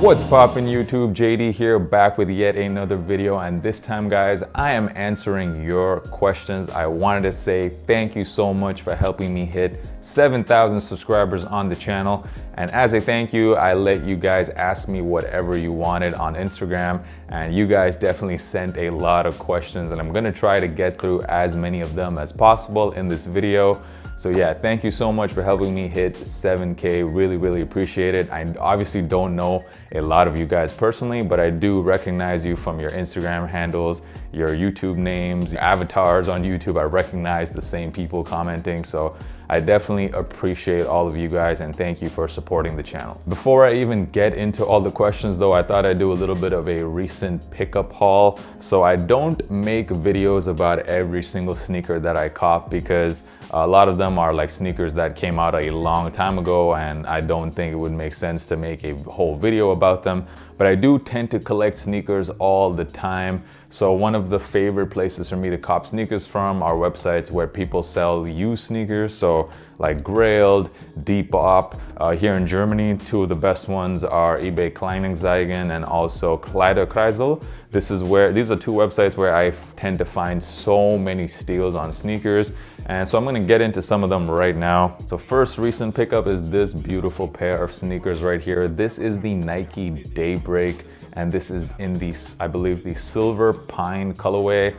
What's poppin' YouTube? JD here, back with yet another video, and this time guys, I am answering your questions. I wanted to say thank you so much for helping me hit 7,000 subscribers on the channel, and as a thank you, I let you guys ask me whatever you wanted on Instagram, and you guys definitely sent a lot of questions, and I'm gonna try to get through as many of them as possible in this video. So yeah, thank you so much for helping me hit 7K. Really appreciate it. I obviously don't know a lot of you guys personally, but I do recognize you from your Instagram handles, your YouTube names, your avatars on YouTube. I recognize the same people commenting. So I definitely appreciate all of you guys and thank you for supporting the channel. Before I even get into all the questions though, I thought I'd do a little bit of a recent pickup haul. So I don't make videos about every single sneaker that I cop because a lot of them are like sneakers that came out a long time ago and I don't think it would make sense to make a whole video about them. But I do tend to collect sneakers all the time. So one of the favorite places for me to cop sneakers from are websites where people sell used sneakers. So like Grailed, Depop. Here in Germany, two of the best ones are eBay Kleinanzeigen and also Kleiderkreisel. These are two websites where I tend to find so many steals on sneakers. And so I'm gonna get into some of them right now. So first recent pickup is this beautiful pair of sneakers right here. This is the Nike Daybreak, and this is in the, I believe, the silver pine colorway.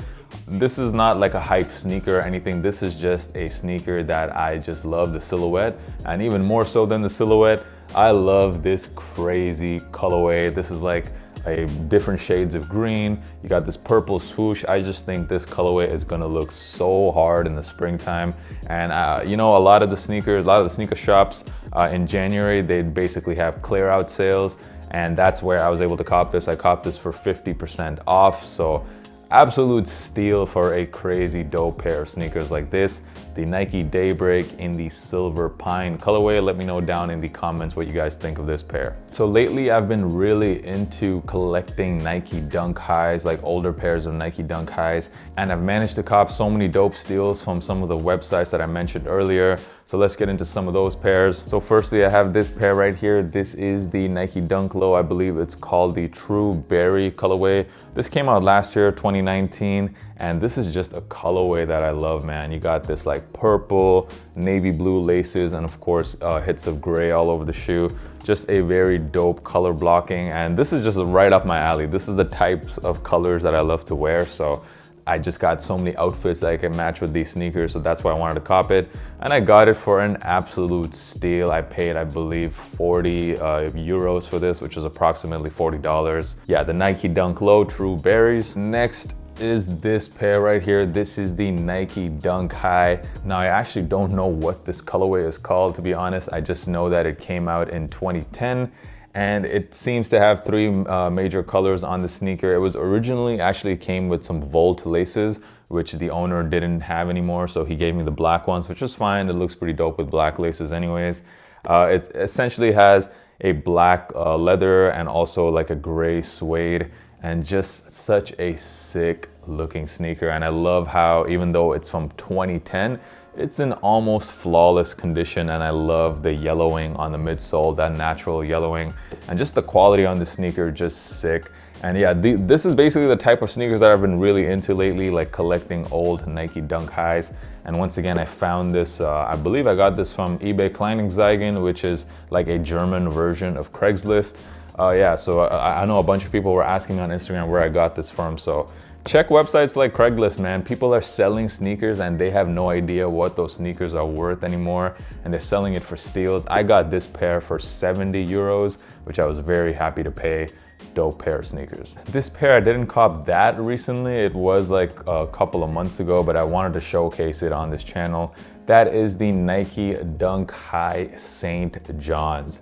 This is not like a hype sneaker or anything. This is just a sneaker that I just love the silhouette, and even more so than the silhouette, I love this crazy colorway. This is like a different shades of green. You got this purple swoosh. I just think this colorway is gonna look so hard in the springtime. And you know, a lot of the sneaker shops in January, they basically have clear out sales, and that's where I was able to cop this. I copped this for 50% off. So absolute steal for a crazy dope pair of sneakers like this. The Nike Daybreak in the silver pine colorway. Let me know down in the comments what you guys think of this pair. So lately I've been really into collecting Nike Dunk highs, like older pairs of Nike Dunk highs, and I've managed to cop so many dope steals from some of the websites that I mentioned earlier. So let's get into some of those pairs. So firstly, I have this pair right here. This is the Nike Dunk Low. I believe it's called the True Berry colorway. This came out last year, 2019, and this is just a colorway that I love, man. You got this like purple, navy blue laces, and of course, hits of gray all over the shoe. Just a very dope color blocking, and this is just right up my alley. This is the types of colors that I love to wear, so I just got so many outfits that I can match with these sneakers, so that's why I wanted to cop it. And I got it for an absolute steal. I paid, I believe, 40 euros for this, which is approximately $40. Yeah, the Nike Dunk Low True Berries. Next is this pair right here. This is the Nike Dunk High. Now, I actually don't know what this colorway is called, to be honest. I just know that it came out in 2010. And it seems to have three major colors on the sneaker. It was originally actually came with some Volt laces, which the owner didn't have anymore. So he gave me the black ones, which is fine. It looks pretty dope with black laces anyways. It essentially has a black leather and also like a gray suede, and just such a sick looking sneaker. And I love how, even though it's from 2010, it's in almost flawless condition, and I love the yellowing on the midsole, that natural yellowing, and just the quality on the sneaker, just sick. And yeah, this is basically the type of sneakers that I've been really into lately, like collecting old Nike Dunk highs. And once again, I found this, I believe I got this from eBay Kleinanzeigen, which is like a German version of Craigslist. Yeah, so I know a bunch of people were asking on Instagram where I got this from, so check websites like Craigslist, man. People are selling sneakers and they have no idea what those sneakers are worth anymore, and they're selling it for steals. I got this pair for 70 euros, which I was very happy to pay. Dope pair of sneakers. This pair I didn't cop that recently. It was like a couple of months ago, but I wanted to showcase it on this channel. That is the Nike Dunk High St. John's.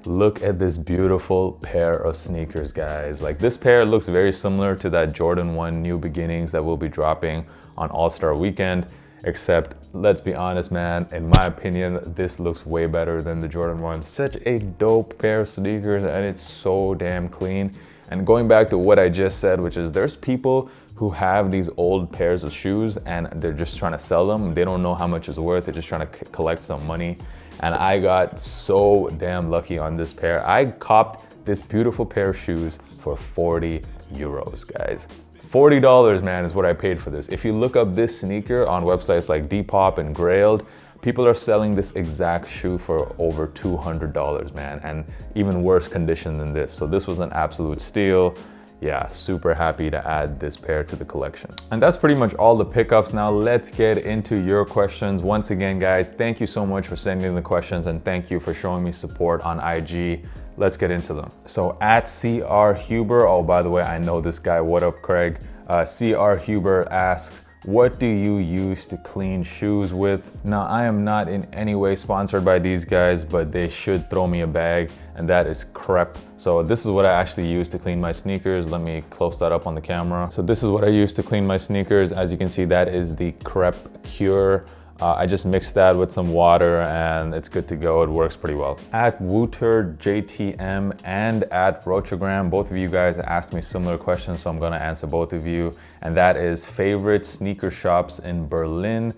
Look at this beautiful pair of sneakers, guys. Like, this pair looks very similar to that Jordan 1 New Beginnings that will be dropping on All-Star Weekend, except let's be honest, man, in my opinion, this looks way better than the Jordan 1. Such a dope pair of sneakers, and it's so damn clean. And going back to what I just said, which is there's people who have these old pairs of shoes and they're just trying to sell them. They don't know how much it's worth. They're just trying to collect some money. And I got so damn lucky on this pair. I copped this beautiful pair of shoes for 40 euros, guys. $40, man, is what I paid for this. If you look up this sneaker on websites like Depop and Grailed, people are selling this exact shoe for over $200, man, and even worse condition than this. So this was an absolute steal. Yeah, super happy to add this pair to the collection. And that's pretty much all the pickups. Now let's get into your questions. Once again, guys, thank you so much for sending the questions, and thank you for showing me support on IG. Let's get into them. So at CR Huber, oh, by the way, I know this guy. What up, Craig? CR Huber asks, what do you use to clean shoes with? Now, I am not in any way sponsored by these guys, but they should throw me a bag, and that is Crepe. So this is what I actually use to clean my sneakers. Let me close that up on the camera. So this is what I use to clean my sneakers. As you can see, that is the Crepe Cure. I just mixed that with some water and it's good to go. It works pretty well. At Wooter JTM and at Rochagram, both of you guys asked me similar questions, so I'm gonna answer both of you. And that is favorite sneaker shops in Berlin.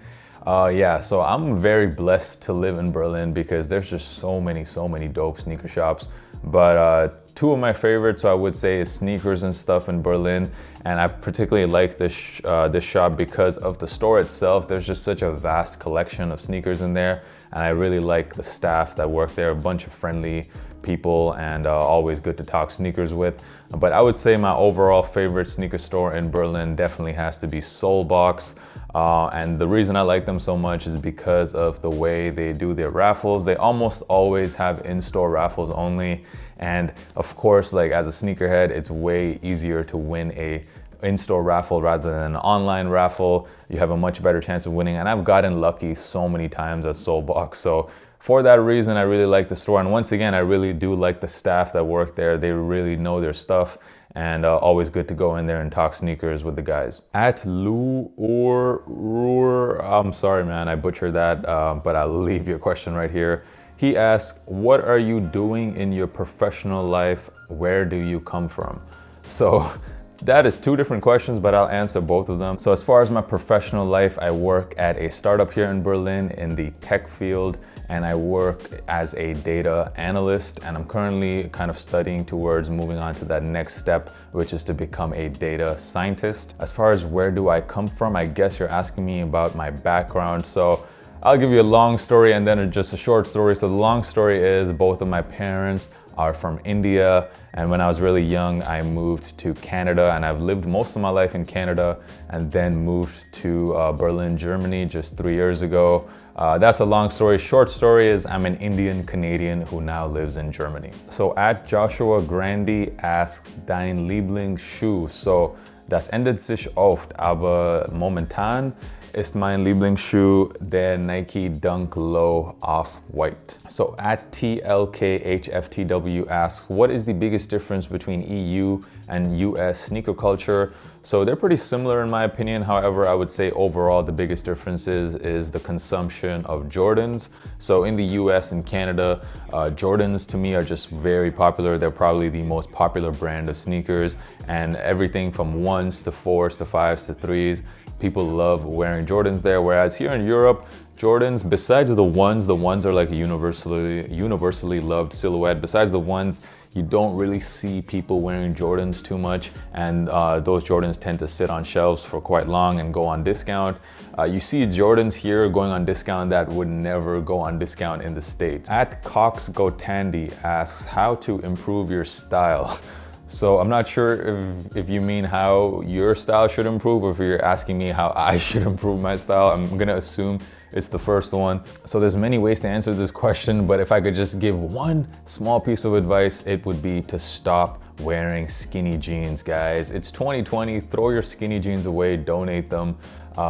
Yeah, so I'm very blessed to live in Berlin because there's just so many dope sneaker shops. But two of my favorites, I would say, is Sneakers and Stuff in Berlin. And I particularly like this shop because of the store itself. There's just such a vast collection of sneakers in there. And I really like the staff that work there, a bunch of friendly people, and always good to talk sneakers with. But I would say my overall favorite sneaker store in Berlin definitely has to be Soulbox. And the reason I like them so much is because of the way they do their raffles. They almost always have in-store raffles only. And of course, like as a sneakerhead, it's way easier to win a in-store raffle rather than an online raffle. You have a much better chance of winning. And I've gotten lucky so many times at Soulbox. So for that reason, I really like the store. And once again, I really do like the staff that work there. They really know their stuff. And always good to go in there and talk sneakers with the guys. At Lou or I'm sorry, man, I butchered that, but I'll leave your question right here. He asks, what are you doing in your professional life? Where do you come from? So that is two different questions, but I'll answer both of them. So as far as my professional life, I work at a startup here in Berlin in the tech field, and I work as a data analyst, and I'm currently kind of studying towards moving on to that next step, which is to become a data scientist. As far as where do I come from, I guess you're asking me about my background. So I'll give you a long story and then just a short story. So the long story is both of my parents are from India, and when I was really young, I moved to Canada, and I've lived most of my life in Canada and then moved to Berlin, Germany just 3 years ago. That's a long story. Short story is I'm an Indian Canadian who now lives in Germany. So at Joshua Grandy asks, dein Lieblingsschuh. So das ändert sich oft, aber momentan ist mein Lieblingsschuh der Nike Dunk Low Off-White. So at TLKHFTW asks, what is the biggest difference between EU and US sneaker culture? So they're pretty similar in my opinion. However, I would say overall the biggest difference is the consumption of Jordans. So in the US and Canada, Jordans to me are just very popular. They're probably the most popular brand of sneakers, and everything from 1s to 4s to 5s to 3s. People love wearing Jordans there, whereas here in Europe, Jordans, besides the ones are like a universally loved silhouette. Besides the ones, you don't really see people wearing Jordans too much, and those Jordans tend to sit on shelves for quite long and go on discount. You see Jordans here going on discount that would never go on discount in the States. At Cox Gotandy asks, how to improve your style? So I'm not sure if you mean how your style should improve, or if you're asking me how I should improve my style. I'm gonna assume it's the first one. So there's many ways to answer this question, but if I could just give one small piece of advice, it would be to stop wearing skinny jeans, guys. It's 2020, throw your skinny jeans away, donate them.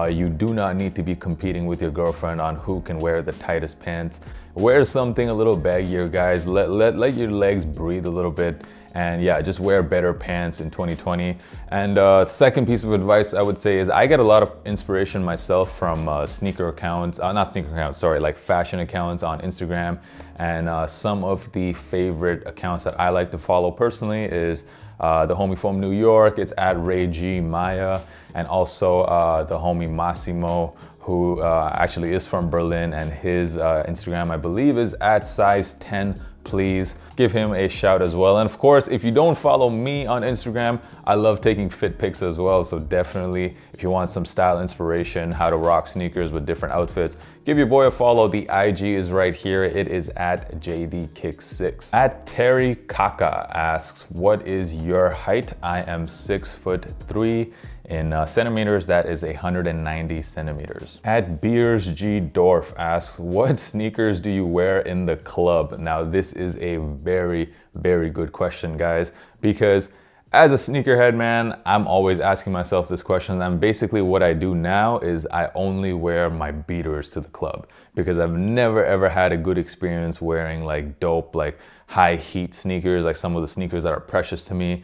You do not need to be competing with your girlfriend on who can wear the tightest pants. Wear something a little baggier, guys. Let your legs breathe a little bit. And yeah, just wear better pants in 2020. And second piece of advice I would say is I get a lot of inspiration myself from sneaker accounts, not sneaker accounts, sorry, like fashion accounts on Instagram. And some of the favorite accounts that I like to follow personally is the homie from New York, it's at Ray G Maya, and also the homie Massimo who actually is from Berlin, and his Instagram, I believe, is at size 10. Please give him a shout as well. And of course, if you don't follow me on Instagram, I love taking fit pics as well. So definitely, if you want some style inspiration, how to rock sneakers with different outfits, give your boy a follow. The IG is right here. It is at JDKick6. At Terry Kaka asks, what is your height? I am 6'3". In centimeters, that is 190 centimeters. At Beers G Dorf asks, what sneakers do you wear in the club? Now, this is a very, very good question, guys, because as a sneakerhead, man, I'm always asking myself this question. And basically what I do now is I only wear my beaters to the club, because I've never ever had a good experience wearing like dope, like high heat sneakers, like some of the sneakers that are precious to me.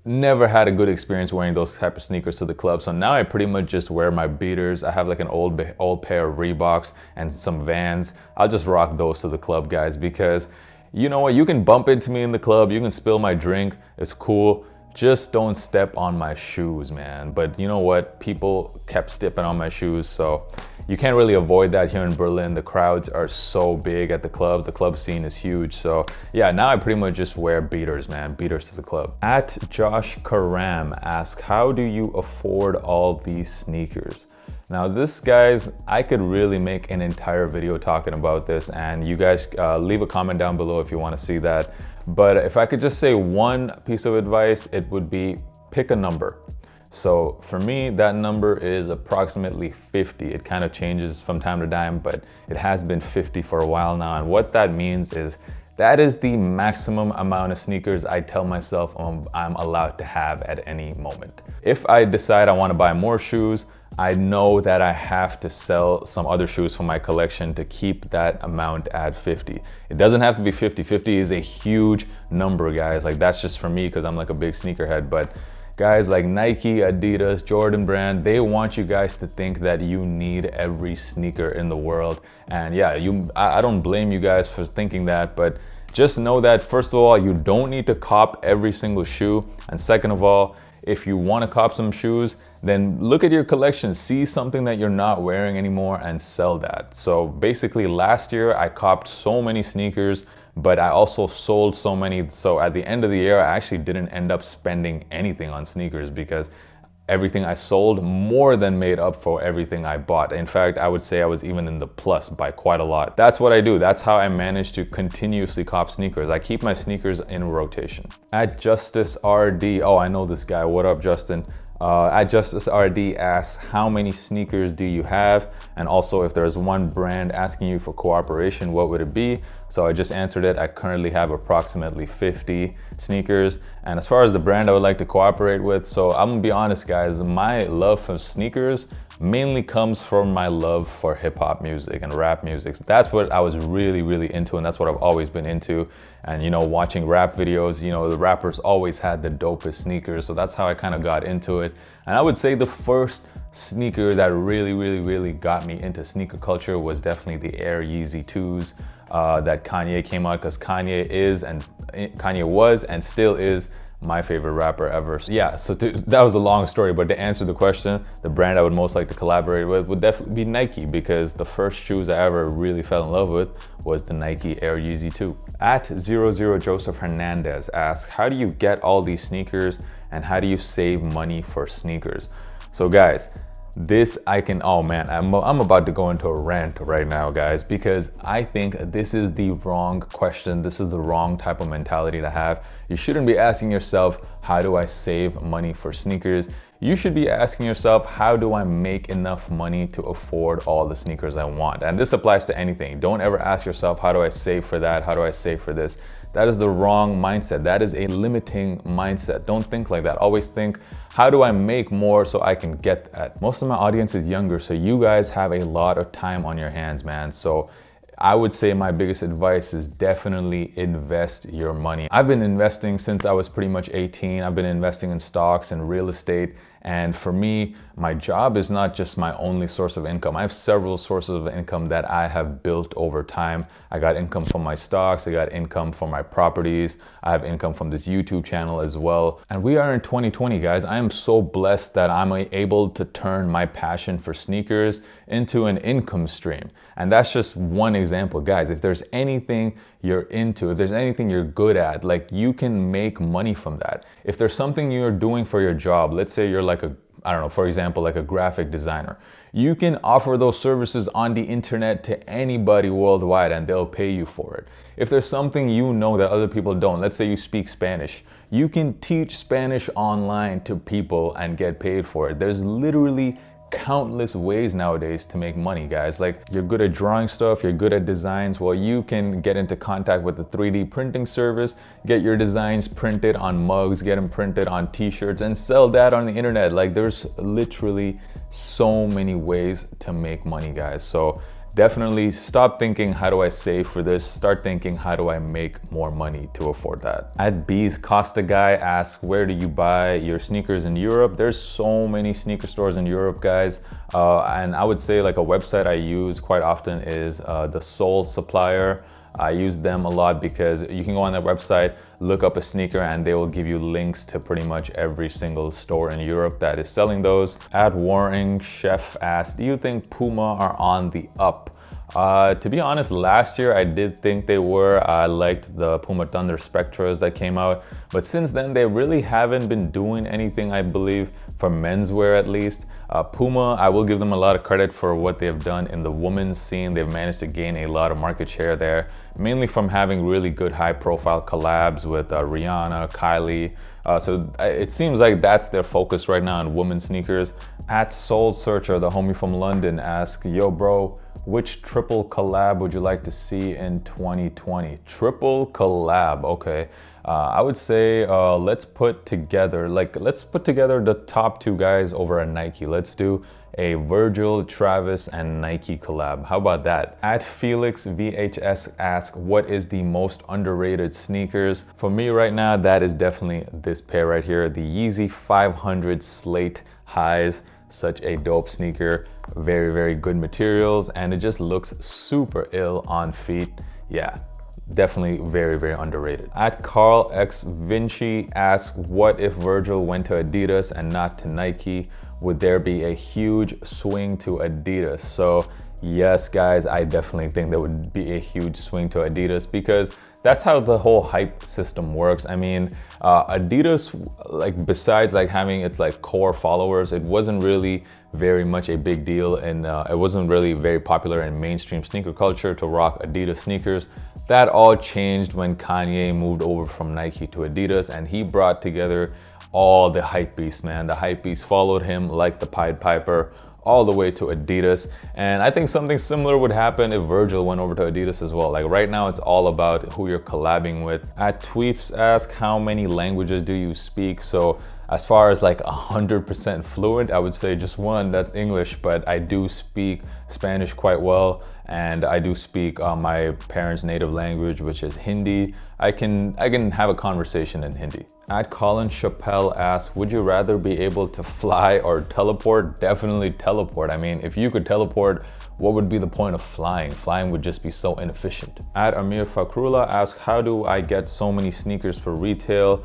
Never had a good experience wearing those type of sneakers to the club. So now I pretty much just wear my beaters. I have like an old pair of Reeboks and some Vans. I'll just rock those to the club, guys, because you know what? You can bump into me in the club. You can spill my drink. It's cool. Just don't step on my shoes, man. But you know what? People kept stepping on my shoes. So you can't really avoid that here in Berlin. The crowds are so big at the clubs. The club scene is huge. So yeah, now I pretty much just wear beaters, man. Beaters to the club. At Josh Karam asks, how do you afford all these sneakers? Now this, guys, I could really make an entire video talking about this, and you guys leave a comment down below if you want to see that. But if I could just say one piece of advice, it would be pick a number. So for me, that number is approximately 50. It kind of changes from time to time, but it has been 50 for a while now. And what that means is that is the maximum amount of sneakers I tell myself I'm allowed to have at any moment. If I decide I want to buy more shoes, I know that I have to sell some other shoes from my collection to keep that amount at 50. It doesn't have to be 50. 50 is a huge number, guys. Like, that's just for me because I'm like a big sneakerhead. But guys like Nike, Adidas, Jordan brand, they want you guys to think that you need every sneaker in the world. And yeah, I don't blame you guys for thinking that, but just know that first of all, you don't need to cop every single shoe. And second of all, if you want to cop some shoes, then look at your collection, see something that you're not wearing anymore and sell that. So basically last year I copped so many sneakers, but I also sold so many. So at the end of the year, I actually didn't end up spending anything on sneakers because everything I sold more than made up for everything I bought. In fact, I would say I was even in the plus by quite a lot. That's what I do. That's how I manage to continuously cop sneakers. I keep my sneakers in rotation. At Justice RD, oh, I know this guy. What up, Justin? At Justice RD asks, how many sneakers do you have? And also, if there's one brand asking you for cooperation, what would it be? So I just answered it. I currently have approximately 50 sneakers. And as far as the brand I would like to cooperate with, so I'm gonna be honest, guys, my love for sneakers mainly comes from my love for hip hop music and rap music. So that's what I was really, really into, and that's what I've always been into. And you know, watching rap videos, you know, the rappers always had the dopest sneakers. So that's how I kind of got into it. And I would say the first sneaker that really got me into sneaker culture was definitely the Air Yeezy 2s that Kanye came out, because Kanye was and still is my favorite rapper ever. So yeah, so that was a long story, but to answer the question, the brand I would most like to collaborate with would definitely be Nike, because the first shoes I ever really fell in love with was the Nike Air Yeezy 2. At 00 Joseph Hernandez asks, how do you get all these sneakers and how do you save money for sneakers? So guys, this oh man, I'm about to go into a rant right now, guys, because I think this is the wrong question. This is the wrong type of mentality to have. You shouldn't be asking yourself, how do I save money for sneakers? You should be asking yourself, how do I make enough money to afford all the sneakers I want? And this applies to anything. Don't ever ask yourself, how do I save for that? How do I save for this? That is the wrong mindset. That is a limiting mindset. Don't think like that. Always think, how do I make more so I can get that? Most of my audience is younger, so you guys have a lot of time on your hands, man. So I would say my biggest advice is definitely invest your money. I've been investing since I was pretty much 18. I've been investing in stocks and real estate, And for me, my job is not just my only source of income. I have several sources of income that I have built over time. I got income from my stocks, I got income from my properties, I have income from this YouTube channel as well. And we are in 2020, guys. I am so blessed that I'm able to turn my passion for sneakers into an income stream. And that's just one example, guys. If there's anything you're into, if there's anything you're good at, like, you can make money from that. If there's something you're doing for your job, let's say you're like I don't know, for example, like a graphic designer, you can offer those services on the internet to anybody worldwide and they'll pay you for it. If there's something you know that other people don't, let's say you speak Spanish, you can teach Spanish online to people and get paid for it. There's literally countless ways nowadays to make money, guys. Like, you're good at drawing stuff, you're good at designs, well, you can get into contact with the 3D printing service, get your designs printed on mugs, get them printed on t-shirts, and sell that on the internet. Like, there's literally so many ways to make money, guys. So definitely stop thinking, how do I save for this? Start thinking, how do I make more money to afford that? At B's Costa Guy asks, where do you buy your sneakers in Europe? There's so many sneaker stores in Europe, guys. And I would say, like, a website I use quite often is the Soul Supplier. I use them a lot because you can go on their website, look up a sneaker, and they will give you links to pretty much every single store in Europe that is selling those. At Warring Chef asked, do you think Puma are on the up? To be honest, last year I did think they were. I liked the Puma Thunder Spectras that came out, but since then they really haven't been doing anything, I believe, for menswear at least. Puma, I will give them a lot of credit for what they've done in the women's scene. They've managed to gain a lot of market share there, mainly from having really good high profile collabs with Rihanna, Kylie. So it seems like that's their focus right now on women's sneakers. At Soul Searcher, the homie from London, asks, yo bro, which triple collab would you like to see in 2020? Triple collab, okay. I would say let's put together the top two guys over at Nike. Let's do a Virgil, Travis, and Nike collab. How about that? At Felix VHS asks, what is the most underrated sneakers? For me right now, that is definitely this pair right here, the Yeezy 500 Slate Highs. Such a dope sneaker, very, very good materials, and it just looks super ill on feet. Yeah, definitely very, very underrated. At Carl X Vinci asks, what if Virgil went to Adidas and not to Nike? Would there be a huge swing to Adidas? So yes, guys, I definitely think there would be a huge swing to Adidas because that's how the whole hype system works. I mean, Adidas, like, besides like having its like core followers, it wasn't really very much a big deal, and it wasn't really very popular in mainstream sneaker culture to rock Adidas sneakers. That all changed when Kanye moved over from Nike to Adidas, and he brought together all the hype beasts, man. The hype beasts followed him like the Pied Piper all the way to Adidas. And I think something similar would happen if Virgil went over to Adidas as well. Like, right now it's all about who you're collabing with. At Tweeps ask, how many languages do you speak? So as far as like 100% fluent, I would say just one, that's English, but I do speak Spanish quite well, and I do speak my parents' native language, which is Hindi. I can have a conversation in Hindi. At Colin Chappelle asks, would you rather be able to fly or teleport? Definitely teleport. I mean, if you could teleport, what would be the point of flying? Flying would just be so inefficient. At Amir Fakrullah asks, how do I get so many sneakers for retail?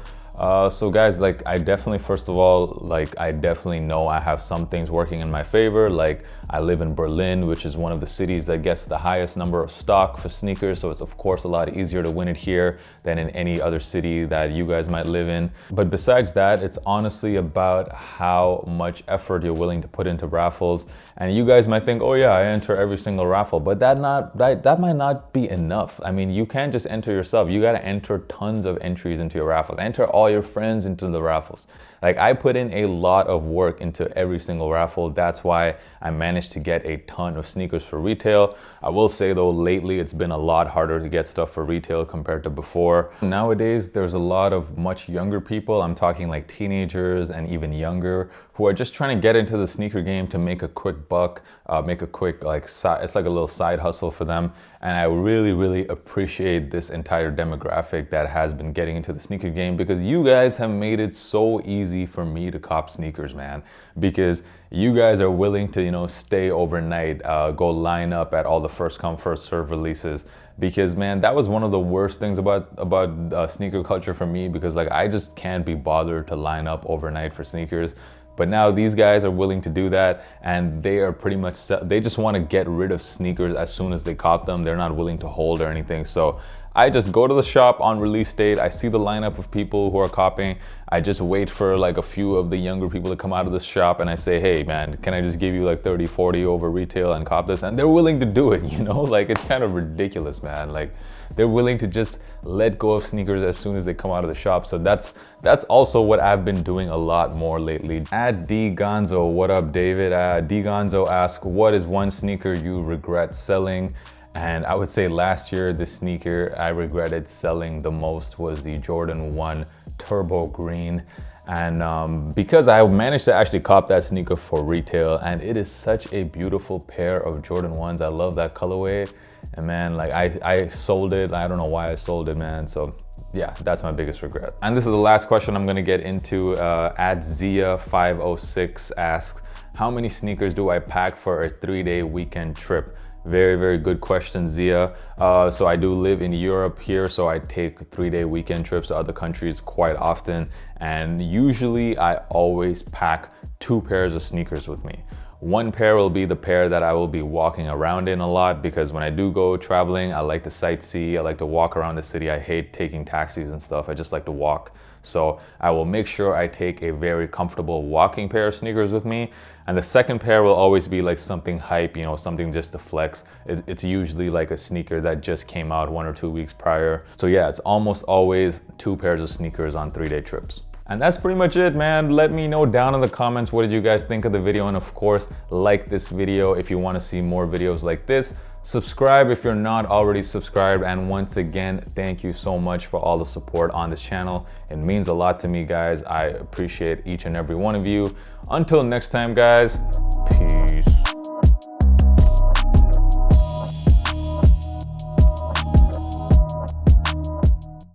So guys, like, I definitely, first of all, like, I definitely know I have some things working in my favor. Like, I live in Berlin, which is one of the cities that gets the highest number of stock for sneakers. So it's of course a lot easier to win it here than in any other city that you guys might live in. But besides that, it's honestly about how much effort you're willing to put into raffles. And you guys might think, oh yeah, I enter every single raffle, but that might not be enough. I mean, you can't just enter yourself. You got to enter tons of entries into your raffles. Enter all your friends into the raffles. Like, I put in a lot of work into every single raffle. That's why I managed to get a ton of sneakers for retail. I will say though, lately it's been a lot harder to get stuff for retail compared to before. Nowadays, there's a lot of much younger people, I'm talking like teenagers and even younger, who are just trying to get into the sneaker game to make a quick buck, make a quick it's like a little side hustle for them. And I really appreciate this entire demographic that has been getting into the sneaker game, because you guys have made it so easy for me to cop sneakers, man. Because you guys are willing to, you know, stay overnight, go line up at all the first come first serve releases. Because man, that was one of the worst things about sneaker culture for me, because like I just can't be bothered to line up overnight for sneakers. But now these guys are willing to do that, and they are pretty much, they just want to get rid of sneakers as soon as they cop them. They're not willing to hold or anything. So I just go to the shop on release date. I see the lineup of people who are copying. I just wait for like a few of the younger people to come out of the shop, and I say, hey man, can I just give you like 30, 40 over retail and cop this? And they're willing to do it, you know? Like, it's kind of ridiculous, man. Like, they're willing to just let go of sneakers as soon as they come out of the shop. So that's also what I've been doing a lot more lately. At D Gonzo, what up, David? D Gonzo asks, what is one sneaker you regret selling? And I would say last year, the sneaker I regretted selling the most was the Jordan 1 Turbo Green. And because I managed to actually cop that sneaker for retail, and it is such a beautiful pair of Jordan 1s. I love that colorway. And man, like I sold it. I don't know why I sold it, man. So yeah, that's my biggest regret. And this is the last question I'm gonna get into. At Zia506 asks, how many sneakers do I pack for a 3-day weekend trip? Very good question, Zia. So I do live in Europe here, so I take 3-day weekend trips to other countries quite often. And usually I always pack 2 pairs of sneakers with me. One pair will be the pair that I will be walking around in a lot, because when I do go traveling, I like to sightsee, I like to walk around the city. I hate taking taxis and stuff. I just like to walk. So I will make sure I take a very comfortable walking pair of sneakers with me. And the second pair will always be like something hype, you know, something just to flex. It's usually like a sneaker that just came out 1 or 2 weeks prior. So yeah, it's almost always 2 pairs of sneakers on 3-day trips. And that's pretty much it, man. Let me know down in the comments, what did you guys think of the video? And of course, like this video if you want to see more videos like this. Subscribe if you're not already subscribed. And once again, thank you so much for all the support on this channel. It means a lot to me, guys. I appreciate each and every one of you. Until next time, guys, peace.